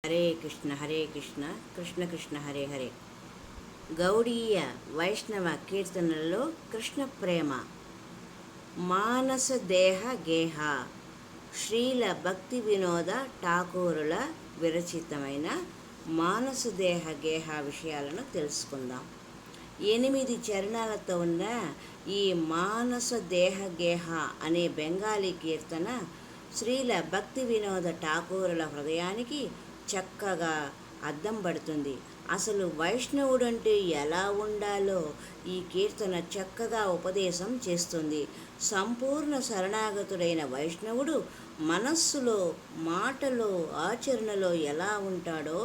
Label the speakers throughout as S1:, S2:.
S1: హరే కృష్ణ కృష్ణ కృష్ణ హరే హరే. గౌడీయ వైష్ణవ కీర్తనలలో కృష్ణ ప్రేమ. మానస దేహ గేహ శ్రీల భక్తి వినోద ఠాకూరుల విరచితమైన మానస దేహ గేహ విషయాలను తెలుసుకుందాం. 8 చరణాలతో ఉన్న ఈ మానస దేహ గేహ అనే బెంగాలీ కీర్తన శ్రీల భక్తి వినోద ఠాకూరుల హృదయానికి చక్కగా అద్దం పడుతుంది. అసలు వైష్ణవుడంటే ఎలా ఉండాలో ఈ కీర్తన చక్కగా ఉపదేశం చేస్తుంది. సంపూర్ణ శరణాగతుడైన వైష్ణవుడు మనస్సులో, మాటలో, ఆచరణలో ఎలా ఉంటాడో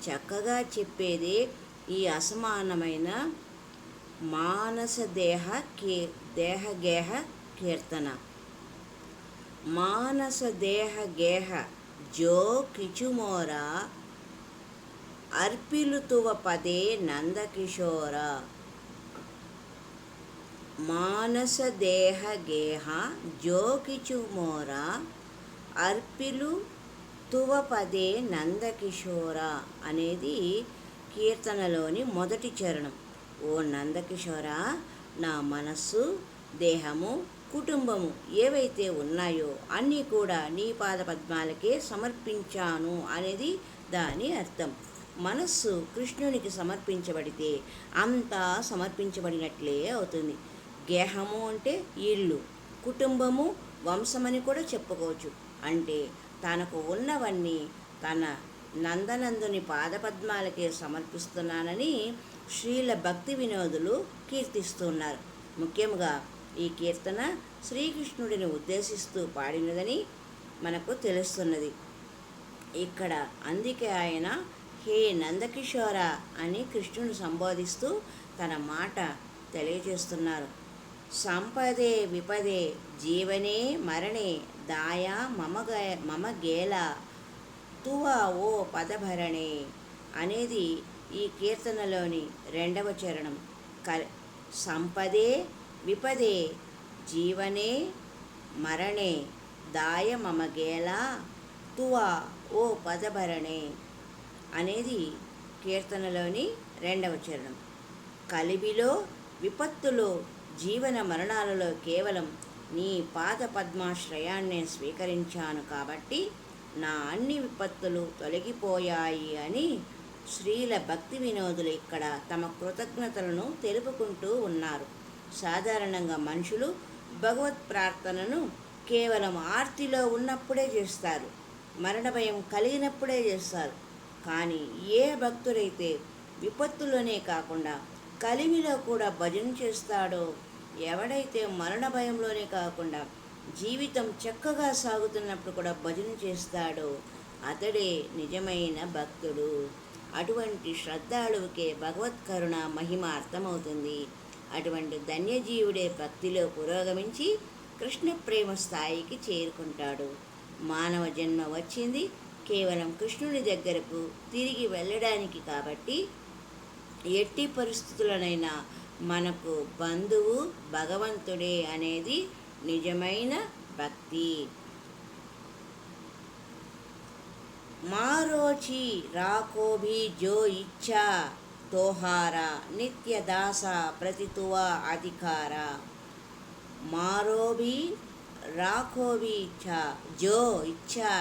S1: చక్కగా చెప్పేదే ఈ అసమానమైన మానస దేహగేహ కీర్తన. మానస దేహ గేహ జో కిచుమోరా అర్పిలుతువ పదే నందకిశోర. మానస దేహ గేహ జో కిచుమోరా అర్పిలుతువ పదే నందకిశోర అనేది కీర్తనలోని మొదటి చరణం. ఓ నందకిశోర, నా మనస్సు, దేహము, కుటుంబము ఏవైతే ఉన్నాయో అన్నీ కూడా నీ పాదపద్మాలకే సమర్పించాను అనేది దాని అర్థం. మనస్సు కృష్ణునికి సమర్పించబడితే అంతా సమర్పించబడినట్లే అవుతుంది. గేహము అంటే ఇల్లు, కుటుంబము, వంశమని కూడా చెప్పుకోవచ్చు. అంటే తనకు ఉన్నవన్నీ తన నందనందుని పాదపద్మాలకే సమర్పిస్తున్నానని శ్రీల భక్తి వినోదులు కీర్తిస్తున్నారు. ముఖ్యంగా ఈ కీర్తన శ్రీకృష్ణుడిని ఉద్దేశిస్తూ పాడినదని మనకు తెలుస్తున్నది. ఇక్కడ అందుకే ఆయన హే నందకిశోర అని కృష్ణుని సంబోధిస్తూ తన మాట తెలియజేస్తున్నారు. సంపదే విపదే జీవనే మరణే దాయా మమ గేల తువ ఓ పదభరణే అనేది ఈ కీర్తనలోని 2వ చరణం. సంపదే విపదే జీవనే మరణే దాయ మమ గేల తువ ఓ పదభరణే అనేది కీర్తనలోని 2వ చరణం. కలిబిలో, విపత్తులో, జీవన మరణాలలో కేవలం నీ పాద పద్మాశ్రయాన్నే స్వీకరించాను కాబట్టి నా అన్ని విపత్తులు తొలగిపోయాయి అని శ్రీల భక్తి వినోదులు ఇక్కడ తమ కృతజ్ఞతలను తెలుపుకుంటూ ఉన్నారు. సాధారణంగా మనుషులు భగవత్ ప్రార్థనను కేవలం ఆర్తిలో ఉన్నప్పుడే చేస్తారు, మరణ భయం కలిగినప్పుడే చేస్తారు. కానీ ఏ భక్తుడైతే విపత్తులోనే కాకుండా కలిమిలో కూడా భజన చేస్తాడో, ఎవడైతే మరణ భయంలోనే కాకుండా జీవితం చక్కగా సాగుతున్నప్పుడు కూడా భజన చేస్తాడో అతడే నిజమైన భక్తుడు. అటువంటి శ్రద్ధాళువుకే భగవత్ కరుణ మహిమ అర్థమవుతుంది. అటువంటి ధన్యజీవుడే భక్తిలో పురోగమించి కృష్ణ ప్రేమ స్థాయికి చేరుకుంటాడు. మానవ జన్మ వచ్చింది కేవలం కృష్ణుని దగ్గరకు తిరిగి వెళ్ళడానికి కాబట్టి ఎట్టి పరిస్థితులనైనా మనకు బంధువు భగవంతుడే అనేది నిజమైన భక్తి. మారోచి రాకోభి జో ఇచ్చా తోహారా నిత్య దాస ప్రతితువ అధికార. మారోభి రాకోభి జో ఇచ్చా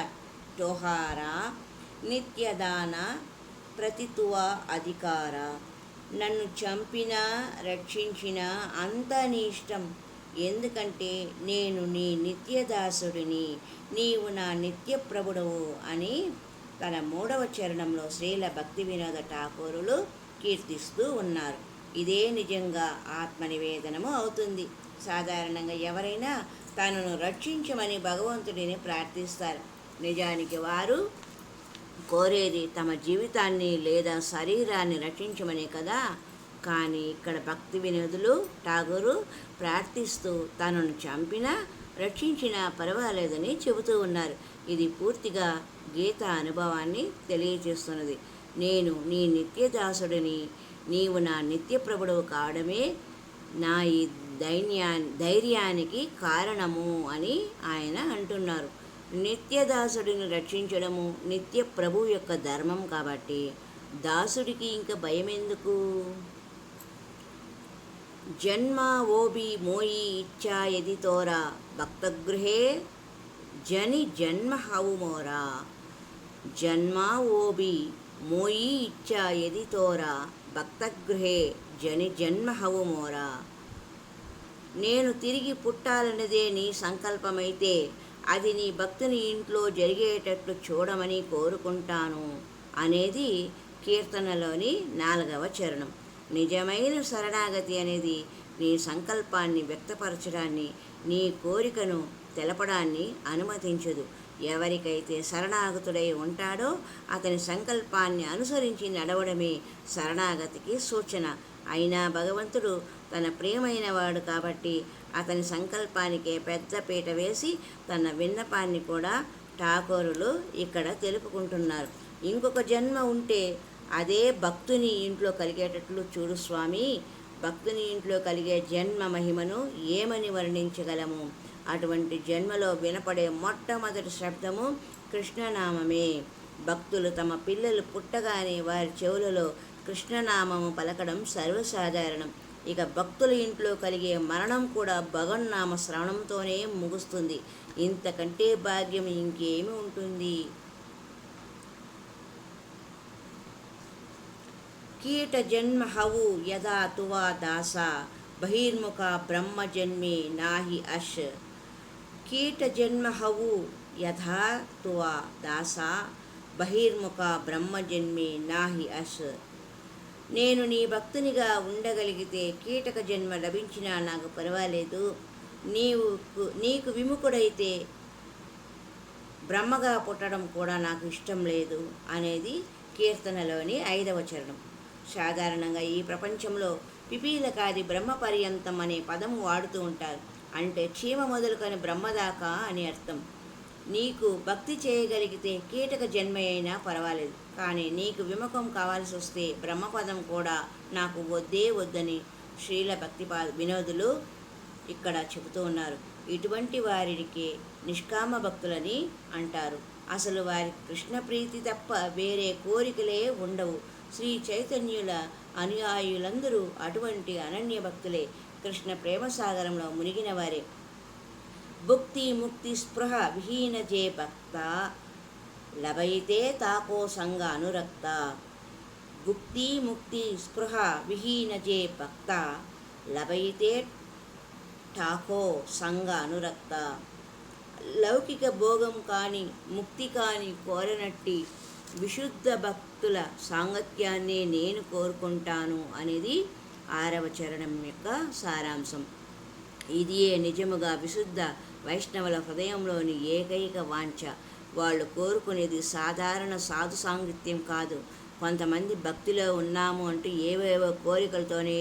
S1: తోహారా నిత్యదాన ప్రతితువ అధికార. నన్ను చంపినా రక్షించినా అంతా నీ ఇష్టం, ఎందుకంటే నేను నీ నిత్యదాసుడిని, నీవు నా నిత్య ప్రభుడవు అని తన 3వ చరణంలో శ్రీల భక్తి వినోద ఠాకూరులు కీర్తిస్తూ ఉన్నారు. ఇదే నిజంగా ఆత్మనివేదనము అవుతుంది. సాధారణంగా ఎవరైనా తనను రక్షించమని భగవంతుడిని ప్రార్థిస్తారు. నిజానికి వారు కోరేది తమ జీవితాన్ని లేదా శరీరాన్ని రక్షించమని కదా. కానీ ఇక్కడ భక్తి వినోదులు ఠాగూరు ప్రార్థిస్తూ తనను చంపినా రక్షించినా పర్వాలేదని చెబుతూ ఉన్నారు. ఇది పూర్తిగా గీత అనుభవాన్ని తెలియజేస్తున్నది. నేను నీ నిత్యదాసుడిని, నీవు నా నిత్య ప్రభుడవు కావడమే నా ఈ ధైర్యానికి కారణము అని ఆయన అంటున్నారు. నిత్యదాసుడిని రక్షించడము నిత్య ప్రభు యొక్క ధర్మం కాబట్టి దాసుడికి ఇంక భయం ఎందుకు? జన్మ ఓబి మోయి ఇచ్చా యది తోరా భక్తగృహే జని జన్మ హవు మోరా. జన్మ ఓబి మోయి ఇచ్చా యది తోరా భక్తగృహే జని జన్మ హవు మోరా. నేను తిరిగి పుట్టాలన్నదే నీ సంకల్పమైతే అది నీ భక్తుని ఇంట్లో జరిగేటట్లు చూడమని కోరుకుంటాను అనేది కీర్తనలోని 4వ చరణం. నిజమైన శరణాగతి అనేది నీ సంకల్పాన్ని వ్యక్తపరచడాన్ని, నీ కోరికను తెలపడాన్ని అనుమతించదు. ఎవరికైతే శరణాగతుడై ఉంటాడో అతని సంకల్పాన్ని అనుసరించి నడవడమే శరణాగతికి సూచన. అయినా భగవంతుడు తన ప్రియమైన వాడు కాబట్టి అతని సంకల్పానికే పెద్ద పీట వేసి తన విన్నపాన్ని కూడా ఠాకూరులు ఇక్కడ తెలుపుకుంటున్నారు. ఇంకొక జన్మ ఉంటే అదే భక్తుని ఇంట్లో కలిగేటట్లు చూడు స్వామి. భక్తుని ఇంట్లో కలిగే జన్మ మహిమను ఏమని వర్ణించగలము? అటువంటి జన్మలో వినపడే మొట్టమొదటి శబ్దము కృష్ణనామమే. భక్తులు తమ పిల్లలు పుట్టగానే వారి చెవులలో కృష్ణనామము పలకడం సర్వసాధారణం. ఇక భక్తుల ఇంట్లో కలిగే మరణం కూడా భగవన్నామ శ్రవణంతోనే ముగుస్తుంది. ఇంతకంటే భాగ్యం ఇంకేమి ఉంటుంది? కీట జన్మ హవు యదా తువా దాస బహిర్ముఖ బ్రహ్మజన్మే నాహి అష్. కీట జన్మ హవు యథా తువా దాస బహిర్ముఖ బ్రహ్మజన్మే నాహి అష్. నేను నీ భక్తునిగా ఉండగలిగితే కీటక జన్మ లభించినా నాకు పర్వాలేదు. నీకు విముఖుడైతే బ్రహ్మగా పుట్టడం కూడా నాకు ఇష్టం లేదు అనేది కీర్తనలోని 5వ చరణం. సాధారణంగా ఈ ప్రపంచంలో పిపీలకాది బ్రహ్మ పర్యంతం అనే పదం వాడుతూ ఉంటారు. అంటే చీమ మొదలుకొని బ్రహ్మదాకా అని అర్థం. నీకు భక్తి చేయగలిగితే కీటక జన్మ అయినా పర్వాలేదు, కానీ నీకు విముఖం కావాల్సి వస్తే బ్రహ్మపదం కూడా నాకు వద్దే వద్దని శ్రీల భక్తిపాద వినోదులు ఇక్కడ చెబుతూ ఉన్నారు. ఇటువంటి వారికి నిష్కామ భక్తులని అంటారు. అసలు వారికి కృష్ణ ప్రీతి తప్ప వేరే కోరికలే ఉండవు. శ్రీ చైతన్యుల అనుయాయులందరూ అటువంటి అనన్య భక్తులే. కృష్ణ ప్రేమసాగరంలో మునిగిన వారే. భుక్తి ముక్తి స్పృహ విహీన జే భక్త లభయితే తాకో సంగ అనురక్త. భుక్తి ముక్తి స్పృహ విహీన జే భక్త లభయితే ఠాకో సంగ అనురక్త. లౌకిక భోగం కానీ ముక్తి కానీ కోరనట్టి విశుద్ధ భక్తుల సాంగత్యాన్నే నేను కోరుకుంటాను అనేది 6వ చరణం యొక్క సారాంశం. ఇదియే నిజముగా విశుద్ధ వైష్ణవుల హృదయంలోని ఏకైక వాంఛ. వాళ్ళు కోరుకునేది సాధారణ సాధు సాంగత్యం కాదు. కొంతమంది భక్తిలో ఉన్నాము అంటూ ఏవేవో కోరికలతోనే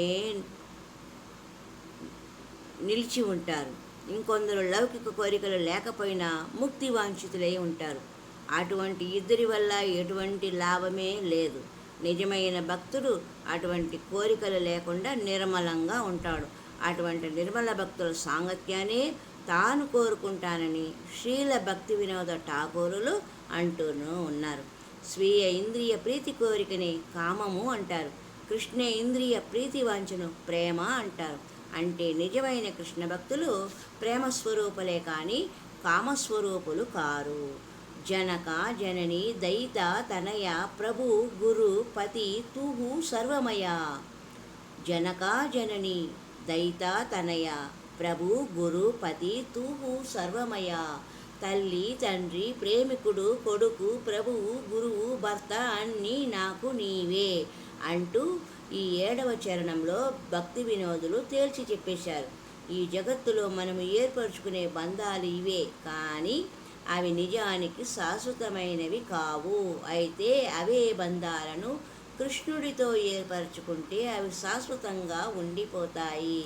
S1: నిలిచి ఉంటారు. ఇంకొందరు లౌకిక కోరికలు లేకపోయినా ముక్తి వాంఛితులై ఉంటారు. అటువంటి ఇద్దరి వల్ల ఎటువంటి లాభమే లేదు. నిజమైన భక్తుడు అటువంటి కోరికలు లేకుండా నిర్మలంగా ఉంటాడు. అటువంటి నిర్మల భక్తుల సాంగత్యాన్ని తాను కోరుకుంటానని శ్రీల భక్తి వినోద ఠాకూరులు అంటూనే ఉన్నారు. స్వీయ ఇంద్రియ ప్రీతి కోరికని కామము అంటారు. కృష్ణ ఇంద్రియ ప్రీతి వాంఛను ప్రేమ అంటారు. అంటే నిజమైన కృష్ణ భక్తులు ప్రేమస్వరూపులే కానీ కామస్వరూపులు కారు. జనక జనని దయిత తనయ ప్రభు గురు పతి తూహు సర్వమయ. జనక జనని దయిత తనయ ప్రభు గురు పతి తూహు సర్వమయ. తల్లి తండ్రి ప్రేమికుడు కొడుకు ప్రభువు గురువు భర్త అన్నీ నాకు నీవే అంటూ ఈ 7వ చరణంలో భక్తి వినోదులు తేల్చి చెప్పేశారు. ఈ జగత్తులో మనము ఏర్పరచుకునే బంధాలు ఇవే, కానీ అవి నిజానికి శాశ్వతమైనవి కావు. అయితే అవే బంధాలను కృష్ణుడితో ఏర్పరచుకుంటే అవి శాశ్వతంగా ఉండిపోతాయి.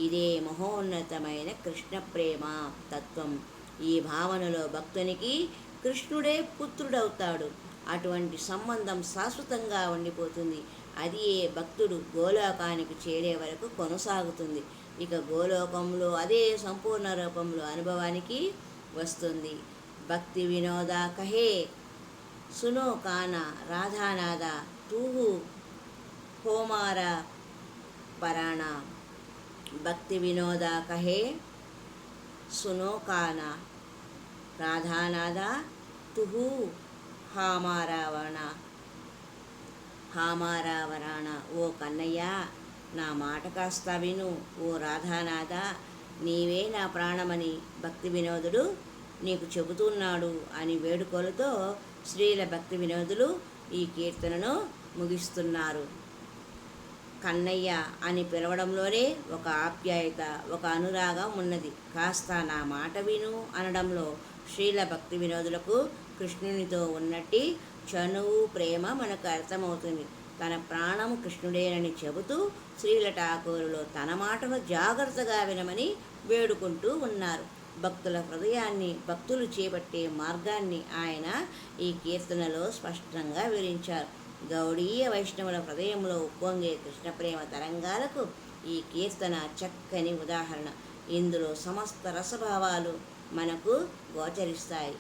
S1: ఇదే మహోన్నతమైన కృష్ణ ప్రేమ తత్వం. ఈ భావనలో భక్తునికి కృష్ణుడే పుత్రుడవుతాడు. అటువంటి సంబంధం శాశ్వతంగా ఉండిపోతుంది. అది ఏ భక్తుడు గోలోకానికి చేరే వరకు కొనసాగుతుంది. ఇక గోలోకంలో అదే సంపూర్ణ రూపంలో అనుభవానికి వస్తుంది. భక్తి వినోద కహే సునో కాన రాధానాద తూహు హోమార పరాణ. భక్తి వినోద కహే సునో కాన రాధానాద తుహు హామారావరణ. ఓ కన్నయ్య, నా మాట కాస్త విను. ఓ రాధానాథ, నీవే నా ప్రాణమని భక్తి వినోదుడు నీకు చెబుతున్నాడు అని వేడుకలతో శ్రీల భక్తి వినోదులు ఈ కీర్తనను ముగిస్తున్నారు. కన్నయ్య అని పిలవడంలోనే ఒక ఆప్యాయత, ఒక అనురాగం ఉన్నది. కాస్త నా మాట విను అనడంలో శ్రీల భక్తి వినోదులకు కృష్ణునితో ఉన్నట్టి చనువు, ప్రేమ మనకు అర్థమవుతుంది. తన ప్రాణము కృష్ణుడేనని చెబుతూ శ్రీల ఠాకూరులో తన మాటను జాగ్రత్తగా వినమని వేడుకుంటూ ఉన్నారు. భక్తుల హృదయాన్ని, భక్తులు చేపట్టే మార్గాన్ని ఆయన ఈ కీర్తనలో స్పష్టంగా వివరించారు. గౌడీయ వైష్ణవుల హృదయంలో ఉప్పొంగే కృష్ణప్రేమ తరంగాలకు ఈ కీర్తన చక్కని ఉదాహరణ. ఇందులో సమస్త రసభావాలు మనకు గోచరిస్తాయి.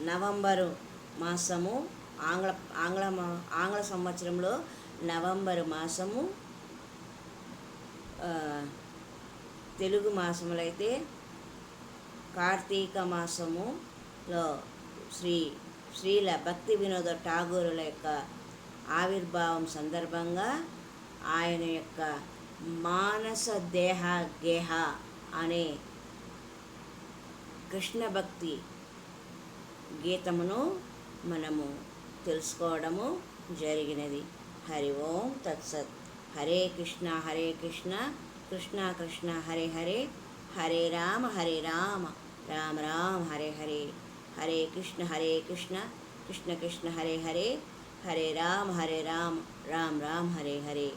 S1: నవంబరు మాసము ఆంగ్ల సంవత్సరంలో నవంబరు మాసము, తెలుగు మాసములో అయితే కార్తీక మాసములో శ్రీల భక్తి వినోద ఠాగూరుల యొక్క ఆవిర్భావం సందర్భంగా ఆయన యొక్క మానస దేహ గేహ అనే కృష్ణ భక్తి గీతమును మనము తెలుసుకోవడము జరిగినది. హరి ఓం తత్సత్. హరే కృష్ణ కృష్ణ కృష్ణ హరే హరే, హరే రామ రామ రామ హరే హరే. హరే కృష్ణ కృష్ణ కృష్ణ హరే హరే, హరే రామ రామ రామ హరే హరే.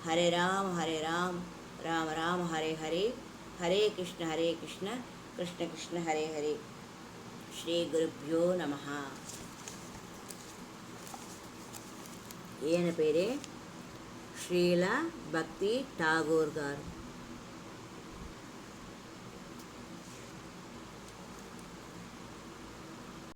S1: హరే రామ రామ రామ హరే హరే. హరే కృష్ణ కృష్ణ కృష్ణ హరే హరే. శ్రీ గురుభ్యో నమః. ఈయన పేరే శ్రీల భక్తి ఠాగూర్ గారు.